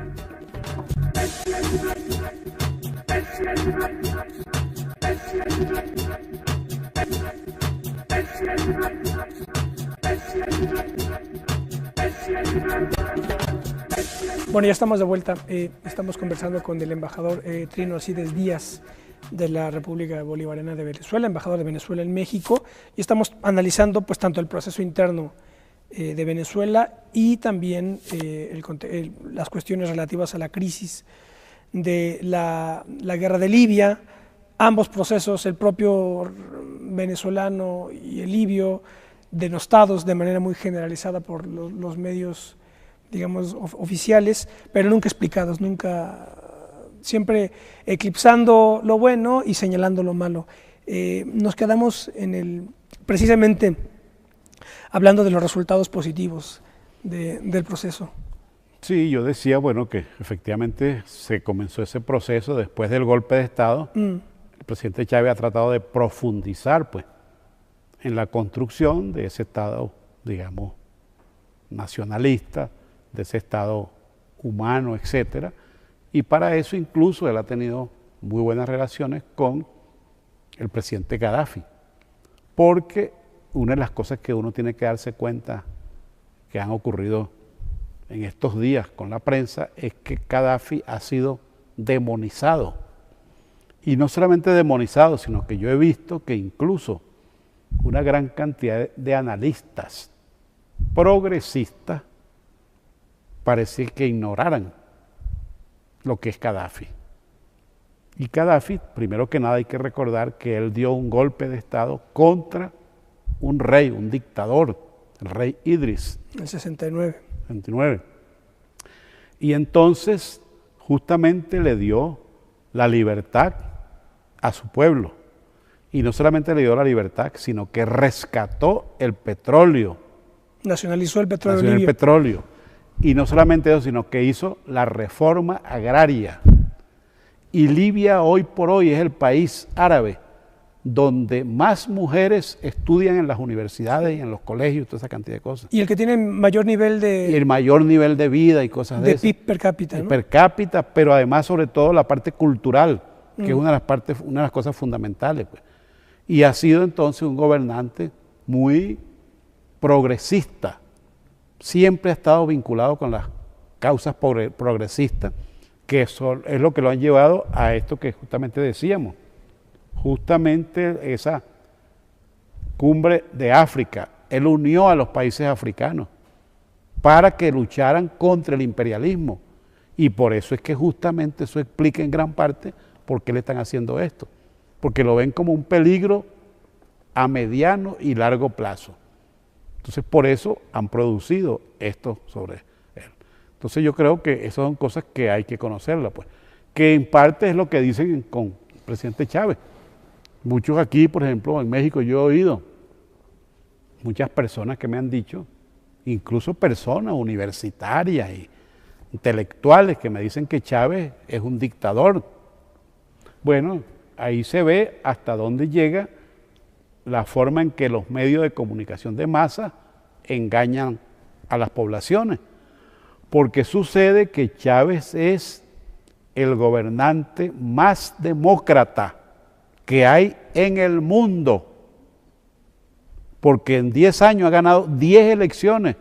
Bueno, ya estamos de vuelta. Estamos conversando con el embajador Trino Alcides Díaz de la República Bolivariana de Venezuela, embajador de Venezuela en México, y estamos analizando pues tanto el proceso interno de Venezuela y también las cuestiones relativas a la crisis de la guerra de Libia. Ambos procesos, el propio venezolano y el libio, denostados de manera muy generalizada por los medios, digamos, oficiales, pero nunca explicados, siempre eclipsando lo bueno y señalando lo malo. Nos quedamos precisamente hablando de los resultados positivos del proceso. Sí, yo decía, bueno, que efectivamente se comenzó ese proceso después del golpe de Estado. El presidente Chávez ha tratado de profundizar, pues, en la construcción de ese Estado, digamos, nacionalista, de ese Estado humano, etcétera. Y para eso incluso él ha tenido muy buenas relaciones con el presidente Gaddafi, porque una de las cosas que uno tiene que darse cuenta que han ocurrido en estos días con la prensa es que Gaddafi ha sido demonizado. Y no solamente demonizado, sino que yo he visto que incluso una gran cantidad de analistas progresistas parece que ignoraran lo que es Gaddafi. Y Gaddafi, primero que nada hay que recordar que él dio un golpe de Estado contra un rey, un dictador, el rey Idris. El 69. Y entonces justamente le dio la libertad a su pueblo. Y no solamente le dio la libertad, sino que rescató el petróleo. Nacionalizó el petróleo libio. Y no solamente eso, sino que hizo la reforma agraria. Y Libia hoy por hoy es el país árabe donde más mujeres estudian en las universidades y en los colegios, toda esa cantidad de cosas. Y el que tiene mayor nivel y el mayor nivel de vida y cosas de PIB per cápita, ¿no? Per cápita, pero además sobre todo la parte cultural, que es una de las cosas fundamentales, pues. Y ha sido entonces un gobernante muy progresista. Siempre ha estado vinculado con las causas progresistas, que es lo que lo han llevado a esto que justamente decíamos. Justamente esa cumbre de África, él unió a los países africanos para que lucharan contra el imperialismo. Y por eso es que justamente eso explica en gran parte por qué le están haciendo esto. Porque lo ven como un peligro a mediano y largo plazo. Entonces, por eso han producido esto sobre él. Entonces, yo creo que esas son cosas que hay que conocerlas, pues. Que en parte es lo que dicen con el presidente Chávez. Muchos aquí, por ejemplo, en México, yo he oído muchas personas que me han dicho, incluso personas universitarias y intelectuales que me dicen que Chávez es un dictador. Bueno, ahí se ve hasta dónde llega la forma en que los medios de comunicación de masa engañan a las poblaciones. Porque sucede que Chávez es el gobernante más demócrata que hay en el mundo. porque en 10 años ha ganado 10 elecciones.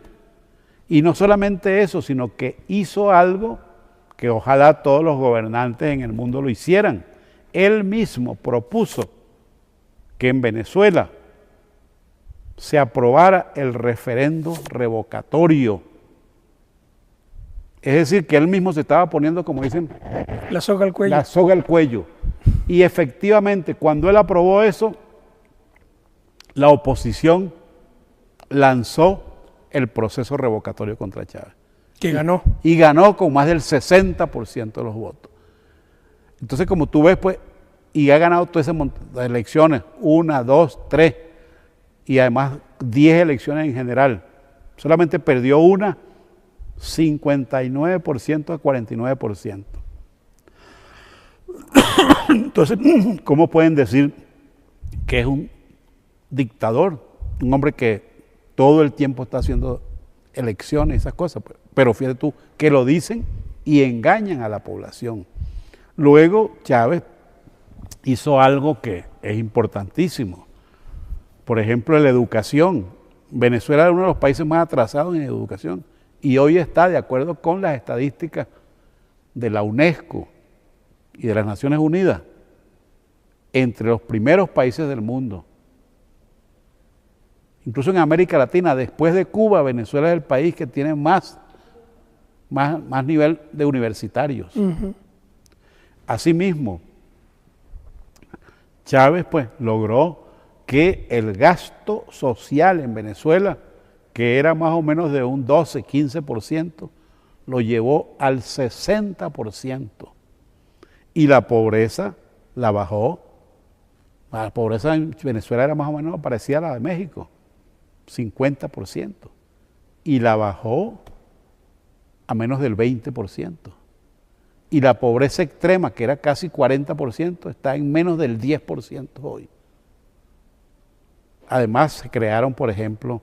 Y no solamente eso, sino que hizo algo que ojalá todos los gobernantes en el mundo lo hicieran. Él mismo propuso que en Venezuela se aprobara el referendo revocatorio. Es decir, que él mismo se estaba poniendo, como dicen, la soga al cuello. La soga al cuello. Y efectivamente, cuando él aprobó eso, la oposición lanzó el proceso revocatorio contra Chávez. Que ganó. Y ganó con más del 60% de los votos. Entonces, como tú ves, pues, y ha ganado todas esas elecciones, 1, 2, 3, y además 10 elecciones en general. Solamente perdió una, 59% a 49%. Entonces, ¿cómo pueden decir que es un dictador? Un hombre que todo el tiempo está haciendo elecciones y esas cosas. Pero fíjate tú, que lo dicen y engañan a la población. Luego Chávez hizo algo que es importantísimo. Por ejemplo, la educación. Venezuela era uno de los países más atrasados en educación y hoy está, de acuerdo con las estadísticas de la UNESCO y de las Naciones Unidas, entre los primeros países del mundo. Incluso en América Latina, después de Cuba, Venezuela es el país que tiene más nivel de universitarios. Asimismo, Chávez pues logró que el gasto social en Venezuela, que era más o menos de un 12, 15%, lo llevó al 60%. Y la pobreza la bajó. La pobreza en Venezuela era más o menos parecida a la de México, 50%. Y la bajó a menos del 20%. Y la pobreza extrema, que era casi 40%, está en menos del 10% hoy. Además, se crearon, por ejemplo,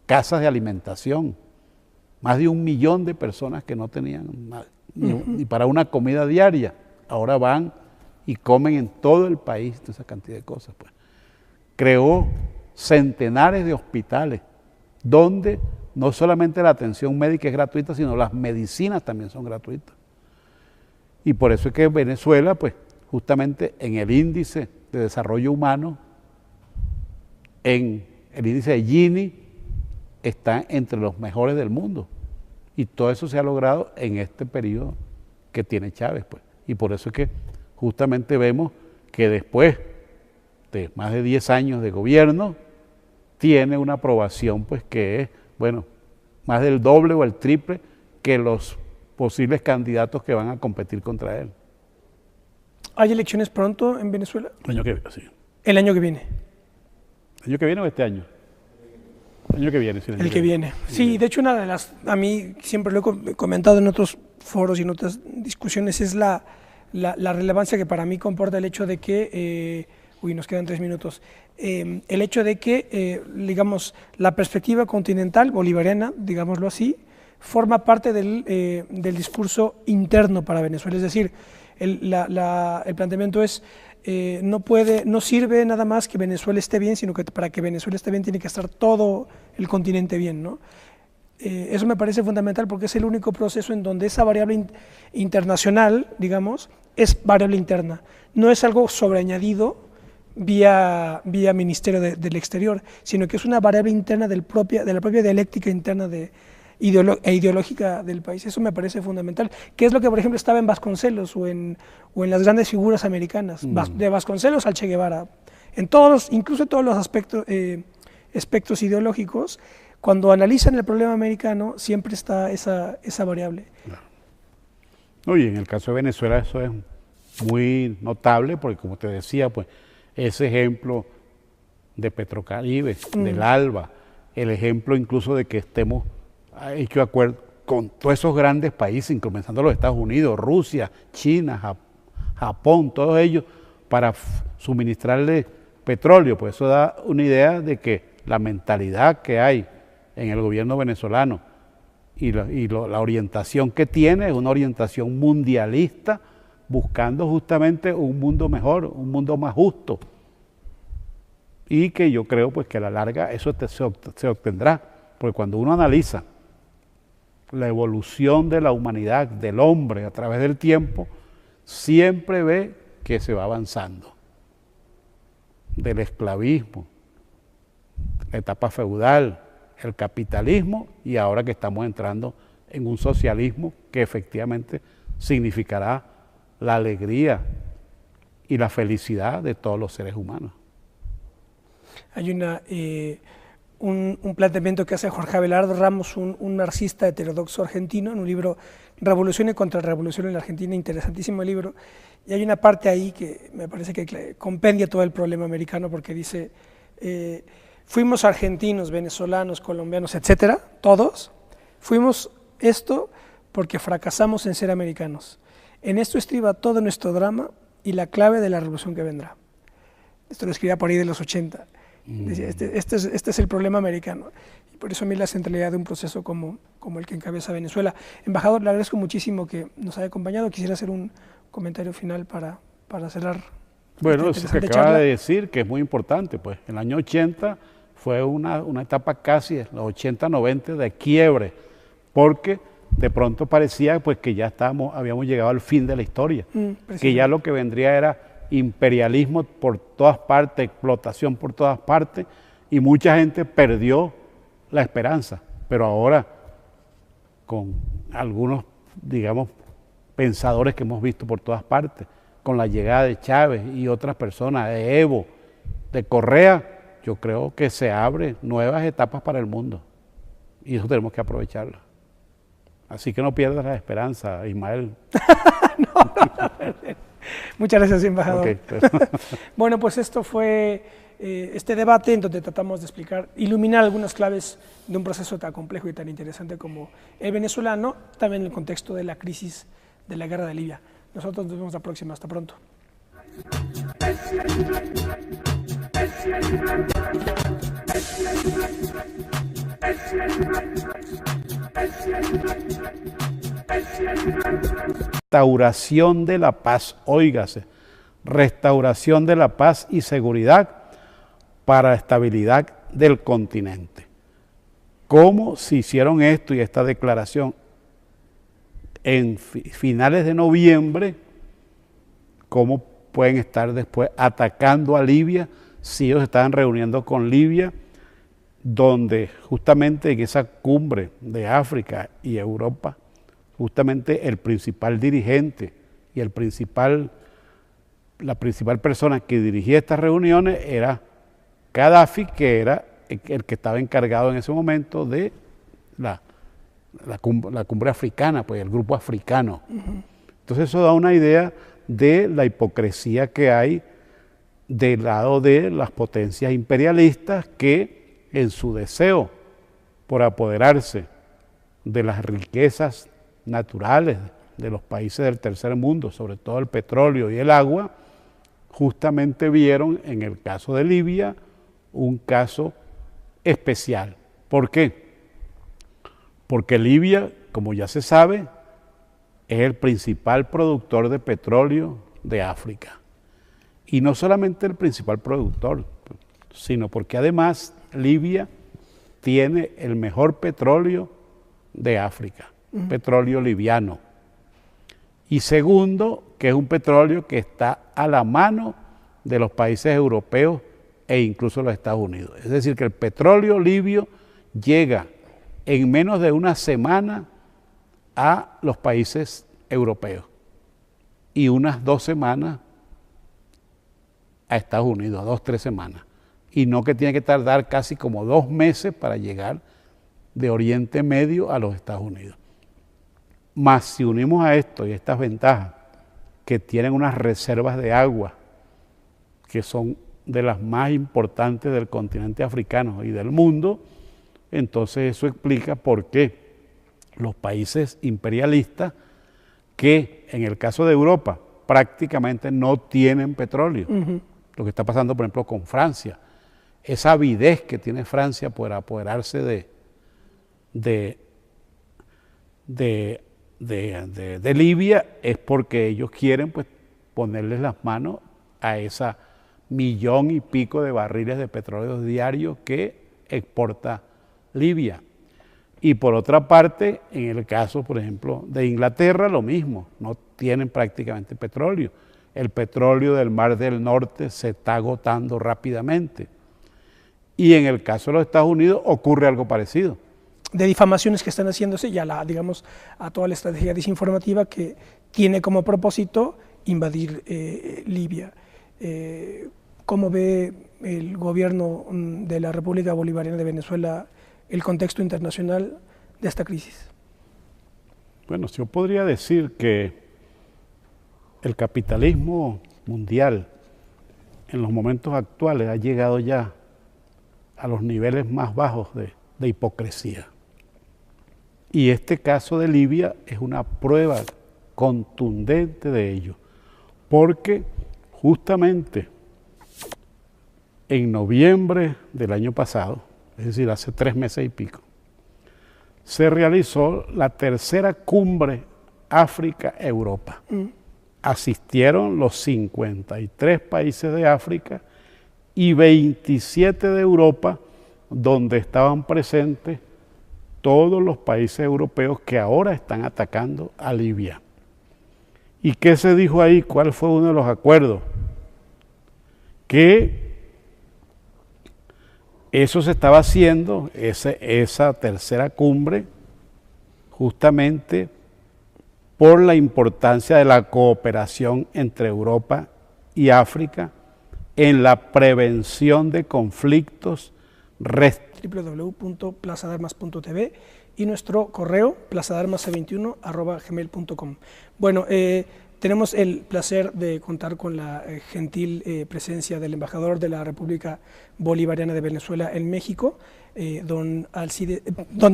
casas de alimentación. Más de 1 millón de personas que no tenían ni para una comida diaria. Ahora van y comen en todo el país esa cantidad de cosas. Pues. Creó centenares de hospitales donde no solamente la atención médica es gratuita, sino las medicinas también son gratuitas. Y por eso es que Venezuela, pues, justamente en el índice de desarrollo humano, en el índice de Gini, está entre los mejores del mundo. Y todo eso se ha logrado en este periodo que tiene Chávez, pues. Y por eso es que justamente vemos que después de más de 10 años de gobierno, tiene una aprobación, pues, que es, bueno, más del doble o el triple que los posibles candidatos que van a competir contra él. ¿Hay elecciones pronto en Venezuela? El año que viene, sí. ¿El año que viene? ¿El año que viene o este año? El año que viene, sí. El que viene. Sí, de hecho, una de las, a mí siempre lo he comentado en otros foros y en otras discusiones, es la relevancia que para mí comporta el hecho de que, nos quedan 3 minutos, el hecho de que, digamos, la perspectiva continental bolivariana, digámoslo así, forma parte del discurso interno para Venezuela. Es decir, el planteamiento es, no sirve nada más que Venezuela esté bien, sino que para que Venezuela esté bien tiene que estar todo el continente bien, ¿no? Eso me parece fundamental porque es el único proceso en donde esa variable internacional, digamos, es variable interna. No es algo sobreañadido vía Ministerio del Exterior, sino que es una variable interna de la propia dialéctica interna ideológica del país. Eso me parece fundamental, que es lo que, por ejemplo, estaba en Vasconcelos o en las grandes figuras americanas, de Vasconcelos al Che Guevara, en todos, incluso todos los aspectos ideológicos. Cuando analizan el problema americano, siempre está esa variable. Claro. No, y en el caso de Venezuela eso es muy notable, porque como te decía, pues ese ejemplo de Petrocaribe, del ALBA, el ejemplo incluso de que estemos hecho acuerdo con todos esos grandes países, comenzando los Estados Unidos, Rusia, China, Japón, todos ellos, para suministrarle petróleo. Pues eso da una idea de que la mentalidad que hay en el gobierno venezolano y la orientación que tiene es una orientación mundialista, buscando justamente un mundo mejor, un mundo más justo. y que yo creo pues que a la larga eso se obtendrá, porque cuando uno analiza la evolución de la humanidad, del hombre a través del tiempo, siempre ve que se va avanzando. Del esclavismo, la etapa feudal, el capitalismo y ahora que estamos entrando en un socialismo que efectivamente significará la alegría y la felicidad de todos los seres humanos. Hay un planteamiento que hace Jorge Abelardo Ramos, un marxista heterodoxo argentino, en un libro Revolución y Contrarrevolución en la Argentina, interesantísimo el libro, y hay una parte ahí que me parece que compendia todo el problema americano, porque dice, fuimos argentinos, venezolanos, colombianos, etcétera, todos, fuimos esto porque fracasamos en ser americanos. En esto estriba todo nuestro drama y la clave de la revolución que vendrá. Esto lo escribía por ahí de los 80. Decía, este es el problema americano. Y por eso a mí la centralidad de un proceso como el que encabeza Venezuela. Embajador, le agradezco muchísimo que nos haya acompañado. Quisiera hacer un comentario final para cerrar. Bueno, eso que acaba de decir, que es muy importante, pues el año 80 fue una etapa casi, los 80, 90 de quiebre, porque de pronto parecía pues que ya habíamos llegado al fin de la historia, que ya lo que vendría era imperialismo por todas partes, explotación por todas partes, y mucha gente perdió la esperanza. Pero ahora, con algunos, digamos, pensadores que hemos visto por todas partes, con la llegada de Chávez y otras personas, de Evo, de Correa, yo creo que se abren nuevas etapas para el mundo, y eso tenemos que aprovecharlo. Así que no pierdas la esperanza, Ismael. Muchas gracias, embajador. Okay, bueno, pues esto fue este debate en donde tratamos de explicar, iluminar algunas claves de un proceso tan complejo y tan interesante como el venezolano, también en el contexto de la crisis de la guerra de Libia. Nosotros nos vemos la próxima. Hasta pronto. Restauración de la paz, óigase, restauración de la paz y seguridad para la estabilidad del continente. ¿Cómo se hicieron esto y esta declaración en finales de noviembre? ¿Cómo pueden estar después atacando a Libia si ellos estaban reuniendo con Libia, donde justamente en esa cumbre de África y Europa, justamente el principal dirigente y la principal persona que dirigía estas reuniones era Gaddafi, que era el que estaba encargado en ese momento de la cumbre africana, pues el grupo africano. Entonces eso da una idea de la hipocresía que hay del lado de las potencias imperialistas que en su deseo por apoderarse de las riquezas naturales de los países del tercer mundo, sobre todo el petróleo y el agua, justamente vieron en el caso de Libia un caso especial. ¿Por qué? Porque Libia, como ya se sabe, es el principal productor de petróleo de África. Y no solamente el principal productor, sino porque además Libia tiene el mejor petróleo de África, petróleo liviano. Y segundo, que es un petróleo que está a la mano de los países europeos e incluso los Estados Unidos. Es decir, que el petróleo libio llega en menos de una semana a los países europeos y unas 2 semanas a Estados Unidos, 2, 3 semanas. Y no que tiene que tardar casi como 2 meses para llegar de Oriente Medio a los Estados Unidos. Más si unimos a esto y estas ventajas, que tienen unas reservas de agua que son de las más importantes del continente africano y del mundo, entonces eso explica por qué los países imperialistas, que en el caso de Europa prácticamente no tienen petróleo, lo que está pasando por ejemplo con Francia, esa avidez que tiene Francia por apoderarse de Libia es porque ellos quieren pues ponerles las manos a esa millón y pico de barriles de petróleo diarios que exporta Libia. Y por otra parte, en el caso, por ejemplo, de Inglaterra, lo mismo, no tienen prácticamente petróleo. El petróleo del Mar del Norte se está agotando rápidamente. Y en el caso de los Estados Unidos ocurre algo parecido. De difamaciones que están haciéndose ya digamos, a toda la estrategia desinformativa que tiene como propósito invadir Libia. ¿Cómo ve el gobierno de la República Bolivariana de Venezuela el contexto internacional de esta crisis? Bueno, yo podría decir que el capitalismo mundial en los momentos actuales ha llegado ya a los niveles más bajos de hipocresía. Y este caso de Libia es una prueba contundente de ello, porque justamente en noviembre del año pasado, es decir, hace 3 meses y pico, se realizó la tercera cumbre África-Europa. Asistieron los 53 países de África y 27 de Europa, donde estaban presentes todos los países europeos que ahora están atacando a Libia. ¿Y qué se dijo ahí? ¿Cuál fue uno de los acuerdos? Que eso se estaba haciendo, esa tercera cumbre, justamente por la importancia de la cooperación entre Europa y África en la prevención de conflictos www.plazadarmas.tv y nuestro correo plazadarmas21@gmail.com. Bueno, tenemos el placer de contar con la gentil presencia del embajador de la República Bolivariana de Venezuela en México, don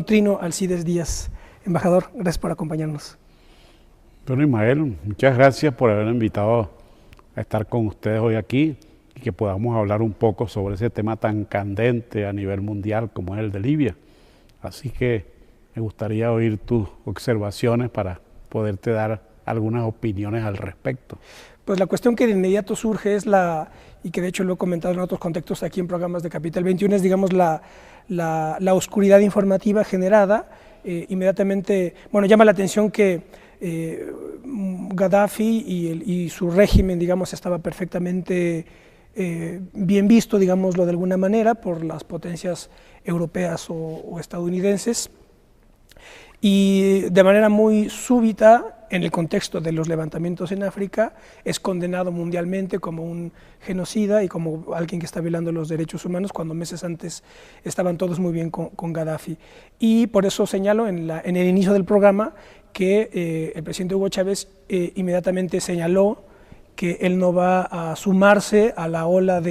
Trino Alcides Díaz. Embajador, gracias por acompañarnos. Bueno, Ismael, muchas gracias por haberme invitado a estar con ustedes hoy aquí y que podamos hablar un poco sobre ese tema tan candente a nivel mundial como es el de Libia. Así que me gustaría oír tus observaciones para poderte dar algunas opiniones al respecto. Pues la cuestión que de inmediato surge es y que de hecho lo he comentado en otros contextos aquí en programas de Capital 21, es digamos la oscuridad informativa generada. Inmediatamente, bueno, llama la atención que Gaddafi y su régimen, digamos, estaba perfectamente bien visto, digámoslo de alguna manera, por las potencias europeas o estadounidenses, y de manera muy súbita, en el contexto de los levantamientos en África, es condenado mundialmente como un genocida y como alguien que está violando los derechos humanos, cuando meses antes estaban todos muy bien con Gaddafi. Y por eso señalo en el inicio del programa que el presidente Hugo Chávez inmediatamente señaló que él no va a sumarse a la ola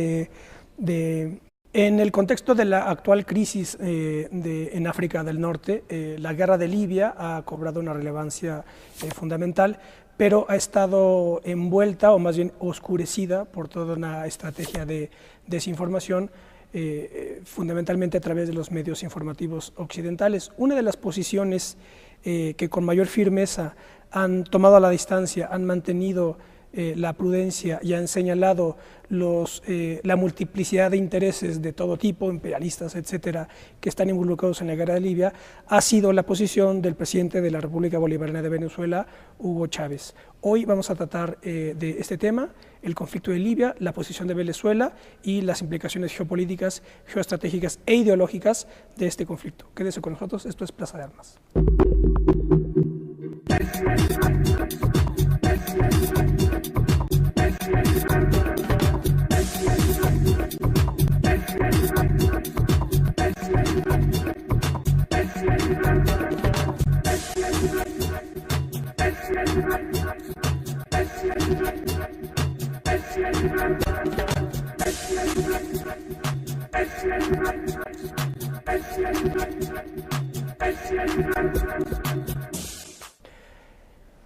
en el contexto de la actual crisis en África del Norte. La guerra de Libia ha cobrado una relevancia fundamental, pero ha estado envuelta, o más bien oscurecida, por toda una estrategia de desinformación, fundamentalmente a través de los medios informativos occidentales. Una de las posiciones que con mayor firmeza han tomado a la distancia, han mantenido la prudencia y han señalado la multiplicidad de intereses de todo tipo, imperialistas, etcétera, que están involucrados en la guerra de Libia, ha sido la posición del presidente de la República Bolivariana de Venezuela, Hugo Chávez. Hoy vamos a tratar de este tema, el conflicto de Libia, la posición de Venezuela y las implicaciones geopolíticas, geoestratégicas e ideológicas de este conflicto. Quédese con nosotros, esto es Plaza de Armas.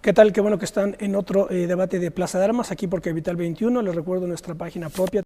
¿Qué tal? Qué bueno que están en otro debate de Plaza de Armas, aquí por Capital 21. Les recuerdo nuestra página propia.